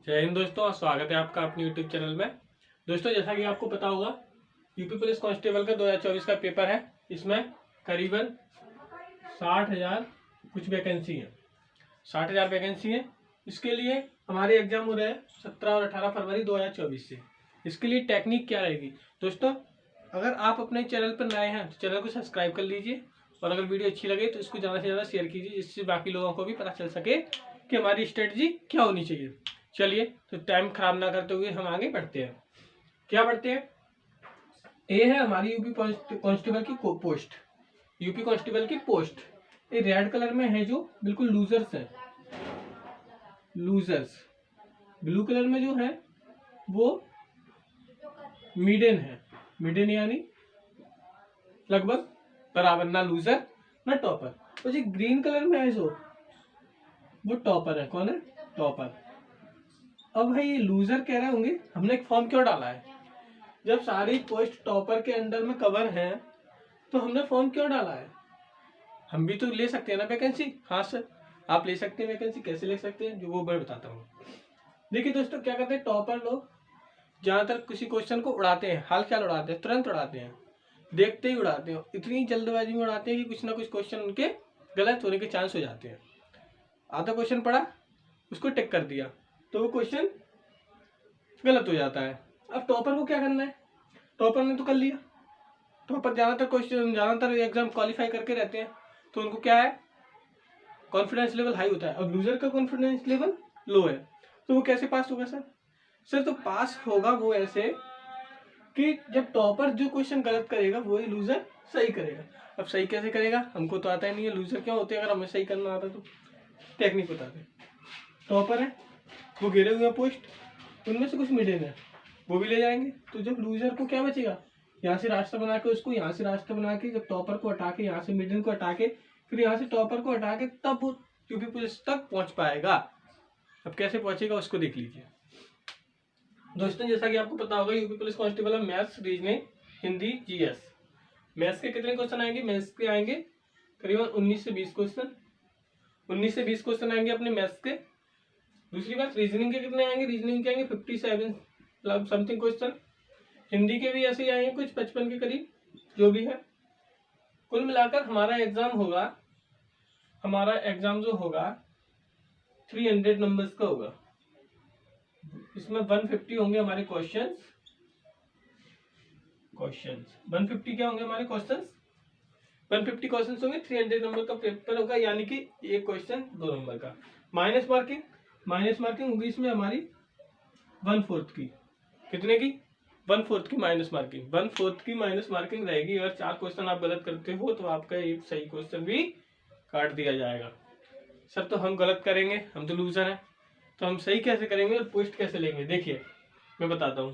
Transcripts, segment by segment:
जय हिंद दोस्तों, स्वागत है आपका अपने यूट्यूब चैनल में। दोस्तों, जैसा कि आपको पता होगा, यूपी पुलिस कांस्टेबल का 2024 का पेपर है। इसमें करीबन 60,000 कुछ वैकेंसी है, 60,000 वैकेंसी है। इसके लिए हमारे एग्जाम हो रहे हैं 17 और 18 फरवरी 2024 से। इसके लिए टेक्निक क्या रहेगी दोस्तों? अगर आप अपने चैनल पर नए हैं तो चैनल को सब्सक्राइब कर लीजिए, और अगर वीडियो अच्छी लगे तो इसको ज़्यादा से ज़्यादा शेयर कीजिए, जिससे बाकी लोगों को भी पता चल सके कि हमारी स्ट्रेटजी क्या होनी चाहिए। चलिए, तो टाइम खराब ना करते हुए हम आगे बढ़ते हैं। क्या बढ़ते हैं? ये है हमारी यूपी कांस्टेबल की पोस्ट। यूपी कांस्टेबल की पोस्ट ये रेड कलर में है, जो बिल्कुल लूजर्स है। लूजर्स ब्लू कलर में जो है वो मिडन है। मिडन यानी लगभग बराबर, ना लूजर ना टॉपर। और जो ग्रीन कलर में है जो वो टॉपर है। कौन है? टॉपर। अब भाई ये लूजर कह रहे होंगे हमने एक फॉर्म क्यों डाला है? जब सारी पोस्ट टॉपर के अंडर में कवर है तो हमने फॉर्म क्यों डाला है? हम भी तो ले सकते हैं ना वैकेंसी। हाँ सर, आप ले सकते हैं वैकेंसी। कैसे ले सकते हैं जो वो मैं बताता हूँ। देखिए दोस्तों, क्या करते हैं टॉपर लोग, ज्यादातर किसी क्वेश्चन को उड़ाते हैं, हाल ख्याल उड़ाते हैं, तुरंत उड़ाते हैं, देखते ही उड़ाते हैं। इतनी जल्दबाजी में उड़ाते हैं कि कुछ ना कुछ क्वेश्चन उनके गलत होने के चांस हो जाते हैं। आधा क्वेश्चन पढ़ा, उसको टिक कर दिया तो वो क्वेश्चन गलत हो जाता है। अब टॉपर को क्या करना है? टॉपर ने तो कर लिया। टॉपर ज्यादातर एग्जाम क्वालिफाई करके रहते हैं, तो उनको क्या है, कॉन्फिडेंस लेवल हाई होता है। अब लूजर का कॉन्फिडेंस लेवल लो है, तो वो कैसे पास होगा सर? सर तो पास होगा वो ऐसे कि जब टॉपर जो क्वेश्चन गलत करेगा वही लूजर सही करेगा। अब सही कैसे करेगा? हमको तो आता ही नहीं है। लूजर क्यों होते हैं? अगर हमें सही करना आता तो टेक्निक बताते। टॉपर है, वो गिरे हुए पोस्ट, उनमें से कुछ मिडिल है, वो भी ले जाएंगे। तो जब लूजर को क्या बचेगा? यहाँ से रास्ता बना के, उसको यहाँ से रास्ता बना के, जब टॉपर को हटा के, यहाँ से मिडिल को हटा के, फिर यहाँ से टॉपर को हटा के, तब वो यूपी पुलिस तक पहुंच पाएगा। अब कैसे पहुंचेगा उसको देख लीजिए दोस्तों। जैसा कि आपको पता होगा, यूपी पुलिस कांस्टेबल में maths, reasoning, Hindi, GS. Maths के कितने क्वेश्चन आएंगे? मैथ्स के आएंगे करीबन 19 से 20 क्वेश्चन। 19 से 20 क्वेश्चन आएंगे अपने मैथ्स के। दूसरी बात, रीजनिंग के कितने आएंगे? रीजनिंग के आएंगे 57 समथिंग क्वेश्चन। हिंदी के भी ऐसे ही आएंगे कुछ 55 के करीब, जो भी है। कुल मिलाकर हमारा एग्जाम जो होगा 300 नंबर्स का होगा। इसमें 150 होंगे हमारे क्वेश्चंस। 150 क्या होंगे हमारे क्वेश्चंस? 150 क्वेश्चंस होंगे। 300 नंबर का पेपर होगा, यानी कि एक क्वेश्चन 2 नंबर का। माइनस मार्किंग होगी इसमें हमारी 1/4 की। कितने की? 1/4 की माइनस मार्किंग। 1/4 की माइनस मार्किंग रहेगी। अगर 4 क्वेश्चन आप गलत करते हो तो आपका एक सही क्वेश्चन भी काट दिया जाएगा। सर तो हम गलत करेंगे, हम तो लूजर हैं, तो हम सही कैसे करेंगे और पोस्ट कैसे लेंगे? देखिए मैं बताता हूँ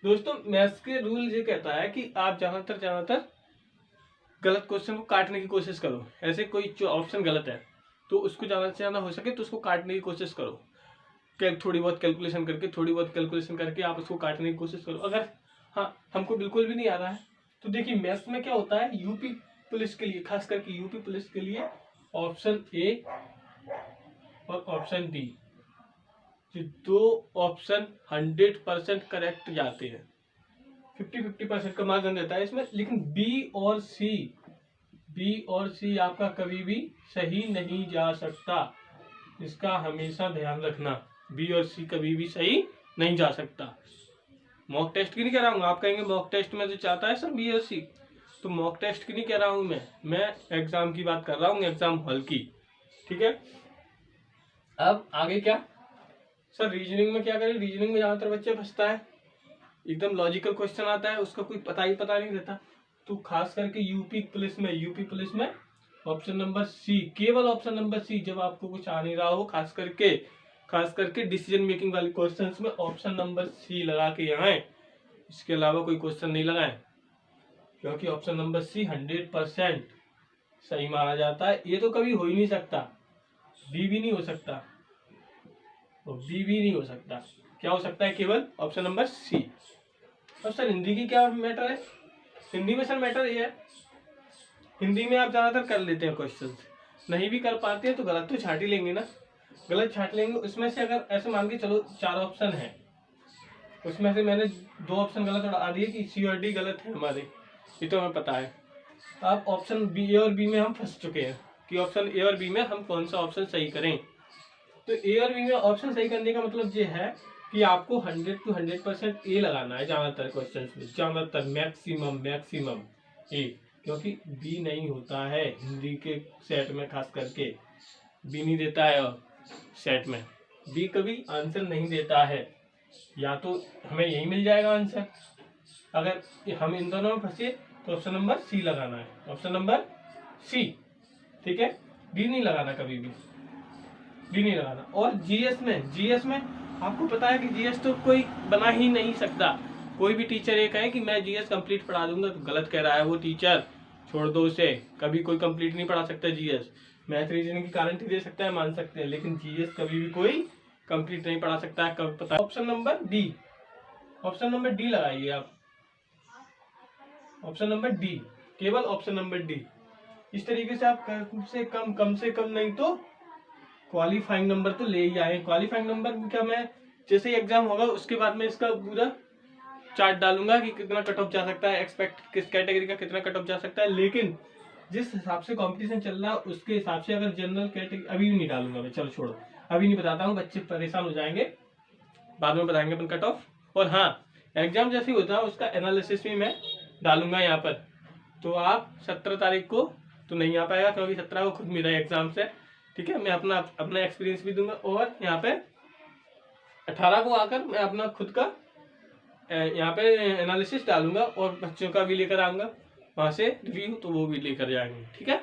दोस्तों। मैथ्स के रूल ये कहता है कि आप ज्यादातर गलत क्वेश्चन को काटने की कोशिश करो। ऐसे कोई जो ऑप्शन गलत है तो उसको ज्यादा से ज्यादा हो सके तो उसको काटने की कोशिश करो। थोड़ी बहुत कैलकुलेशन करके आप उसको काटने की कोशिश करो। अगर हमको बिल्कुल भी नहीं आ रहा है तो देखिए, मैथ्स में क्या होता है, यूपी पुलिस के लिए, खास करके यूपी पुलिस के लिए, ऑप्शन ए और ऑप्शन डी, ये 2 ऑप्शन 100% करेक्ट जाते हैं। 50% का मार्जिन देता है इसमें। लेकिन बी और सी आपका कभी भी सही नहीं जा सकता। इसका हमेशा ध्यान रखना। बी और सी कभी भी सही नहीं जा सकता। मॉक टेस्ट की नहीं कह रहा हूँ। आप कहेंगे मॉक टेस्ट में जो चाहता है सर बी और सी, तो मॉक टेस्ट की नहीं कह रहा हूँ मैं एग्जाम की बात कर रहा हूँ, एग्जाम हॉल की। ठीक है। अब आगे क्या सर, रीजनिंग में क्या करें? रीजनिंग में ज्यादातर बच्चे फंसता है, एकदम लॉजिकल क्वेश्चन आता है, उसका कोई पता नहीं रहता। तो खास करके यूपी पुलिस में ऑप्शन नंबर सी, केवल ऑप्शन नंबर सी, जब आपको कुछ आ नहीं रहा हो, खास करके डिसीजन मेकिंग वाले क्वेश्चंस में ऑप्शन नंबर सी लगा के आए। इसके अलावा कोई क्वेश्चन नहीं लगाए, क्योंकि ऑप्शन नंबर सी 100% सही माना जाता है। ये तो कभी हो ही नहीं सकता। बी भी नहीं हो सकता और बी भी नहीं हो सकता। क्या हो सकता है? केवल ऑप्शन नंबर सी। अब सर हिंदी की क्या मैटर है? हिंदी में सर मैटर ये है, हिंदी में आप ज्यादातर कर लेते हैं क्वेश्चन, नहीं भी कर पाते हैं तो गलत तो छाट ही लेंगे ना। गलत छांट लेंगे। उसमें से अगर ऐसे मान के चलो 4 ऑप्शन है, उसमें से मैंने 2 ऑप्शन गलत उड़ा दिए कि सी और डी गलत है हमारे, ये तो हमें पता है। अब ऑप्शन बी, ए और बी में हम फंस चुके हैं कि ऑप्शन ए और बी में हम कौन सा ऑप्शन सही करें। तो ए और बी में ऑप्शन सही करने का मतलब ये है कि आपको 100 to 100% ए लगाना है ज्यादातर क्वेश्चंस में, ज्यादातर मैक्सिमम ए, क्योंकि बी नहीं होता है हिंदी के सेट में, खास करके बी नहीं देता है। और सेट में बी कभी आंसर नहीं देता है, या तो हमें यही मिल जाएगा आंसर। अगर हम इन दोनों में फंसे तो ऑप्शन नंबर सी लगाना है, ऑप्शन नंबर सी, ठीक है। डी नहीं लगाना, कभी भी डी नहीं लगाना। और जीएस में आपको पता है कि जीएस तो कोई बना ही नहीं सकता। कोई भी टीचर ये कहे कि मैं जीएस कंप्लीट पढ़ा दूंगा तो गलत कह रहा है वो टीचर, छोड़ दो उसे। कभी कोई कंप्लीट नहीं पढ़ा सकता जीएस। मैथ रीजनिंग की गारंटी दे सकता है, मान सकते हैं, लेकिन जीएस कभी भी कोई कंप्लीट नहीं पढ़ा सकता है, कब पता। Option number D, option number D लगाइए आप, ऑप्शन नंबर डी, केवल ऑप्शन नंबर डी। इस तरीके से आप कम से कम नहीं तो क्वालिफाइंग नंबर तो ले ही आए। क्वालिफाइंग नंबर क्या, मैं जैसे ही एग्जाम होगा उसके बाद में इसका पूरा चार्ट डालूंगा कि कितना कट ऑफ जा सकता है, एक्सपेक्ट किस कैटेगरी का कितना कट ऑफ जा सकता है। लेकिन जिस हिसाब से कंपटीशन चल रहा है उसके हिसाब से अगर जनरल कैटेगरी अभी भी नहीं डालूंगा मैं, चलो छोड़ो, अभी नहीं बताता हूँ, बच्चे परेशान हो जाएंगे, बाद में बताएंगे अपन कट ऑफ। और हाँ, एग्जाम जैसे ही होता है उसका एनालिसिस भी मैं डालूंगा यहाँ पर। तो आप 17 तारीख को तो नहीं आ पाएगा, क्योंकि 17 को खुद मेरा एग्जाम से, ठीक है। मैं अपना एक्सपीरियंस भी दूंगा, और यहाँ पे 18 को आकर मैं अपना खुद का यहाँ पे एनालिसिस डालूंगा, और बच्चों का भी लेकर आऊंगा वहाँ से रिव्यू, तो वो भी लेकर जाएंगे, ठीक है।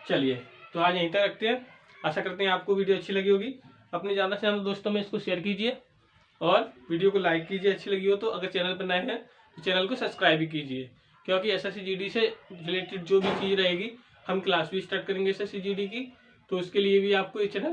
चलिए, तो आज यहीं तक रखते हैं। आशा करते हैं आपको वीडियो अच्छी लगी होगी। अपने ज़्यादा से ज़्यादा दोस्तों में इसको शेयर कीजिए, और वीडियो को लाइक कीजिए अच्छी लगी हो तो। अगर चैनल पर नए हैं तो चैनल को सब्सक्राइब भी कीजिए, क्योंकि SSC GD से रिलेटेड जो भी चीज़ रहेगी, हम क्लास भी स्टार्ट करेंगे SSC GD की, तो उसके लिए भी आपको ये चैनल